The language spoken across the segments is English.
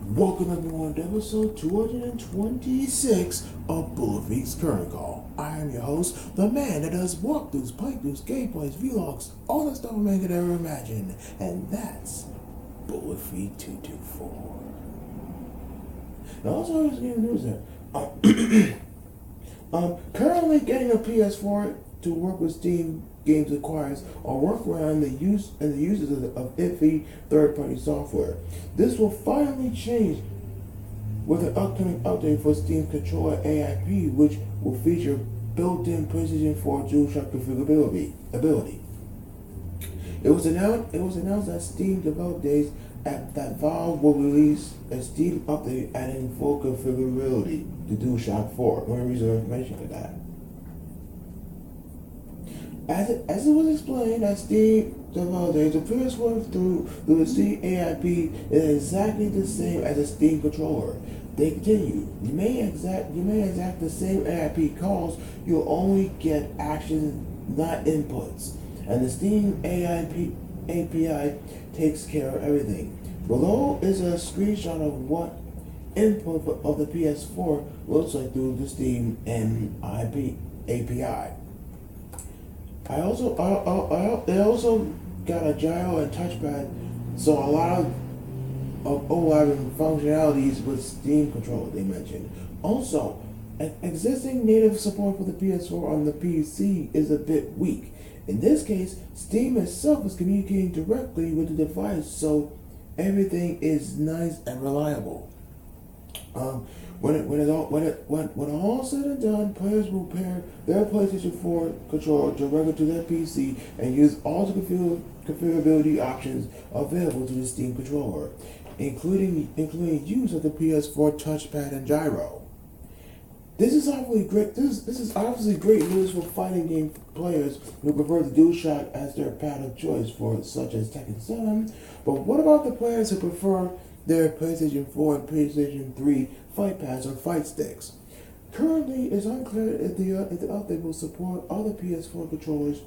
Welcome everyone to episode 226 of Bulletfreak's Current Call. I am your host, the man that does walkthroughs, playthroughs, gameplays, vlogs, all the stuff a man could ever imagine, and that's Bulletfreak 224. Now also there's getting news there. Currently getting a PS4 to work with Steam games requires a workaround the uses of iffy third-party software. This will finally change with an upcoming update for Steam Controller AIP, which will feature built-in PlayStation 4 DualShock configurability ability. It was announced at Steam Development Days that Valve will release a Steam update adding full configurability to DualShock 4. No reason or information for that. As it was explained at Steam Development Days, the PS4 through the Steam AIP is exactly the same as a Steam controller. They continue. You may exact the same AIP calls. You'll only get actions, not inputs. And the Steam AIP API takes care of everything. Below is a screenshot of what input of the PS4 looks like through the Steam API. They also got a gyro and touchpad, so a lot of OLED functionalities with Steam controller they mentioned. Also, existing native support for the PS4 on the PC is a bit weak. In this case, Steam itself is communicating directly with the device, so everything is nice and reliable. When all said and done, players will pair their PlayStation 4 controller directly to their PC and use all the configurability options available to the Steam controller, including use of the PS4 touchpad and gyro. This is obviously great. This is obviously great news for fighting game players who prefer the DualShock as their pad of choice for such as Tekken 7. But what about the players who prefer their PlayStation 4 and PlayStation 3 fight pads or fight sticks? Currently, it's unclear if the update will support other PS4 controllers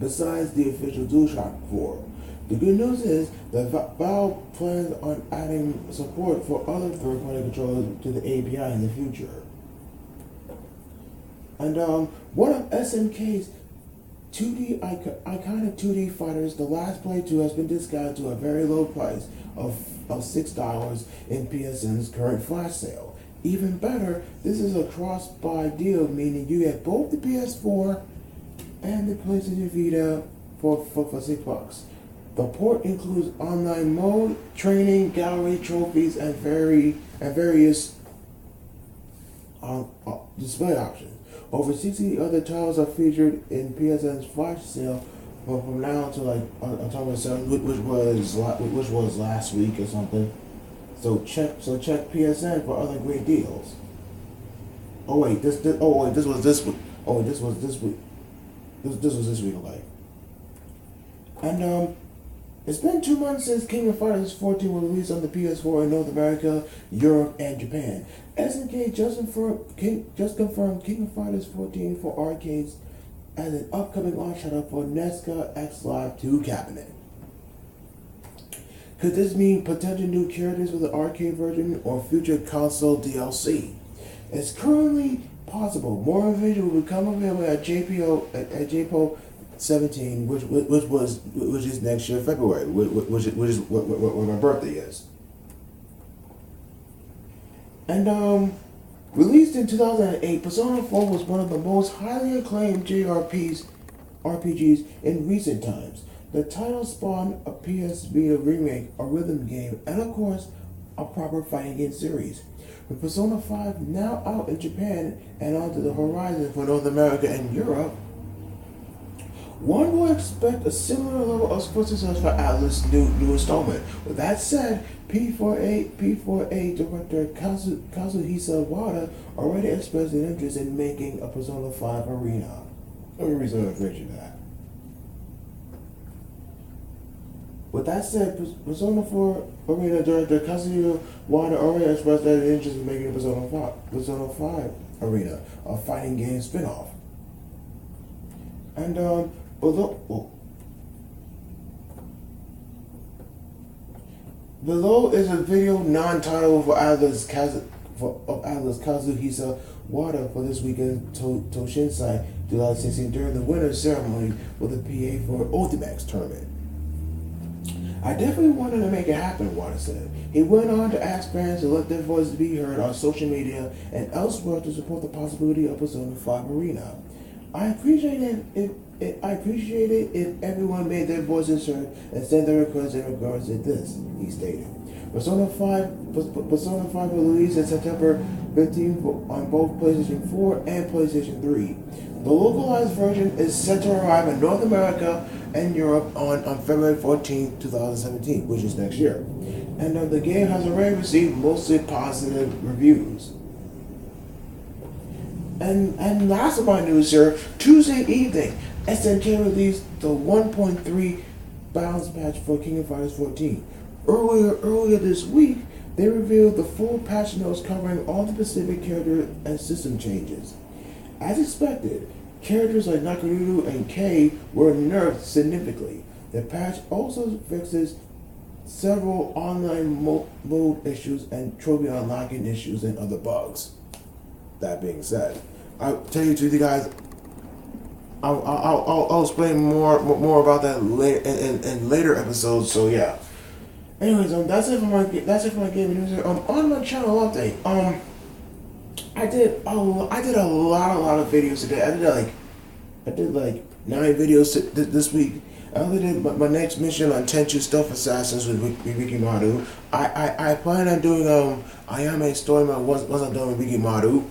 besides the official DualShock 4. The good news is that Valve plans on adding support for other third-party controllers to the API in the future. And one of SNK's iconic 2D fighters, the last playthrough has been discounted to a very low price of $6 in PSN's current flash sale. Even better, this is a cross-buy deal, meaning you get both the PS4 and the PlayStation Vita for $6. The port includes online mode, training, gallery, trophies, and various display options. Over 60 other titles are featured in PSN's flash sale from now to October 7th, which was last week or something. So check PSN for other great deals. This was this week. This was this week. This was this week, okay. And it's been 2 months since King of Fighters 14 was released on the PS4 in North America, Europe, and Japan. SNK just confirmed King of Fighters 14 for arcades as an upcoming launch title for NESCA X Live 2 cabinet. Could this mean potential new characters for the arcade version or future console DLC? It's currently possible. More information will become available at JPO 17, which is next year February, which is what my birthday is. And released in 2008, Persona 4 was one of the most highly acclaimed RPGs in recent times. The title spawned a PS Vita remake, a rhythm game, and of course, a proper fighting game series. With Persona 5 now out in Japan and onto the horizon for North America and Europe, one will expect a similar level of success for Atlas' new installment. With that said, P4A director Kazuhisa Wada already expressed an interest in making a Persona 5 arena. Let me reserve for that. With that said, Persona 4 arena director Kazuhisa Wada already expressed an interest in making a Persona 5 arena, a fighting game spin-off. And Below is a video non-titled for Atlas Kazuhisa Wada for this weekend Toshinsai 2016 during the winner's ceremony for the PA for Ultimax tournament. I definitely wanted to make it happen, Wada said. He went on to ask fans to let their voices be heard on social media and elsewhere to support the possibility of Persona 5 Arena. I appreciate it if everyone made their voices heard and sent their requests in regards to this, he stated. Persona 5 will release in September 15th on both PlayStation 4 and PlayStation 3. The localized version is set to arrive in North America and Europe on February 14th, 2017, which is next year. And the game has already received mostly positive reviews. And last of my news here, Tuesday evening, SNK released the 1.3 balance patch for King of Fighters 14. Earlier this week, they revealed the full patch notes covering all the specific character and system changes. As expected, characters like Nakaruru and Kei were nerfed significantly. The patch also fixes several online mode issues and trophy unlocking issues and other bugs. That being said, I'll tell you to you guys, I'll explain more about that later in later episodes. So yeah. Anyways, that's it for my gaming news. On my channel update, I did a lot of videos today. I did like 9 videos this week. I only did my next mission on Tenchu Stealth Assassins with Wikimaru. I plan on doing Ayame story mode once I'm done with Wikimaru.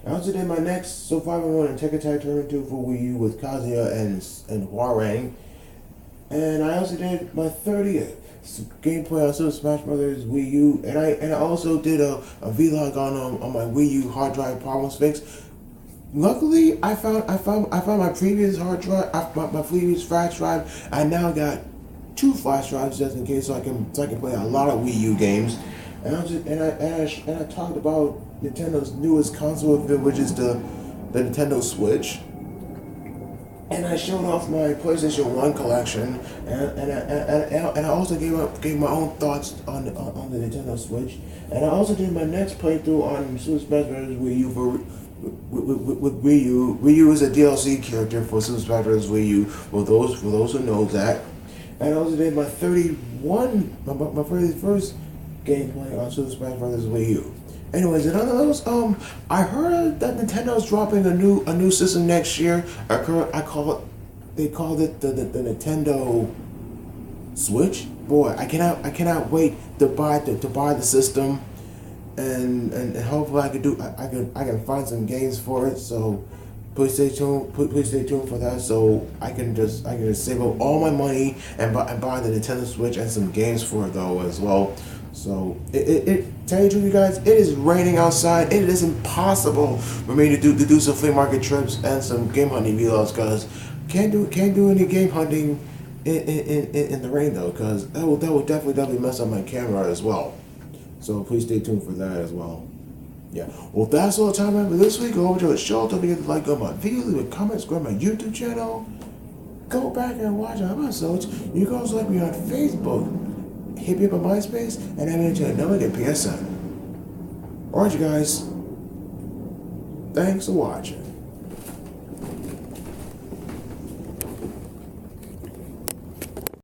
I also did my next Survivor mode and Tekken Tag Tournament 2 for Wii U with Kazuya and Hwarang. And I also did my 30th gameplay on Super Smash Bros. Wii U, and I also did a vlog on my Wii U hard drive problems fixed. Luckily, I found my previous hard drive, my previous flash drive. I now got 2 flash drives just in case, so I can play a lot of Wii U games. And I talked about Nintendo's newest console, which is the Nintendo Switch. And I showed off my PlayStation 1 collection, and I also gave my own thoughts on the Nintendo Switch. And I also did my next playthrough on Super Smash Bros. Wii U with Wii U. Ryu is a DLC character for Super Smash Bros. Wii U. For those who know that. And I also did my 31st gameplay on Super Smash Bros. Wii U. Anyways, in other news, I heard that Nintendo's dropping a new system next year. They called it the Nintendo Switch. Boy, I cannot wait to buy the system, and hopefully I can find some games for it. So please stay tuned for that. So I can just save up all my money and buy the Nintendo Switch and some games for it though as well. So tell you the truth, you guys, it is raining outside. It is impossible for me to do some flea market trips and some game hunting vlogs, because can't do any game hunting in the rain though, because that will definitely mess up my camera as well. So please stay tuned for that as well. Yeah. Well, that's all the time I have for this week. Go over to the show. Don't forget to like on my video, leave a comment, subscribe to my YouTube channel. Go back and watch our episodes. You can also like me on Facebook. Hit me up on MySpace and add me to another PSN. Alright, you guys. Thanks for watching.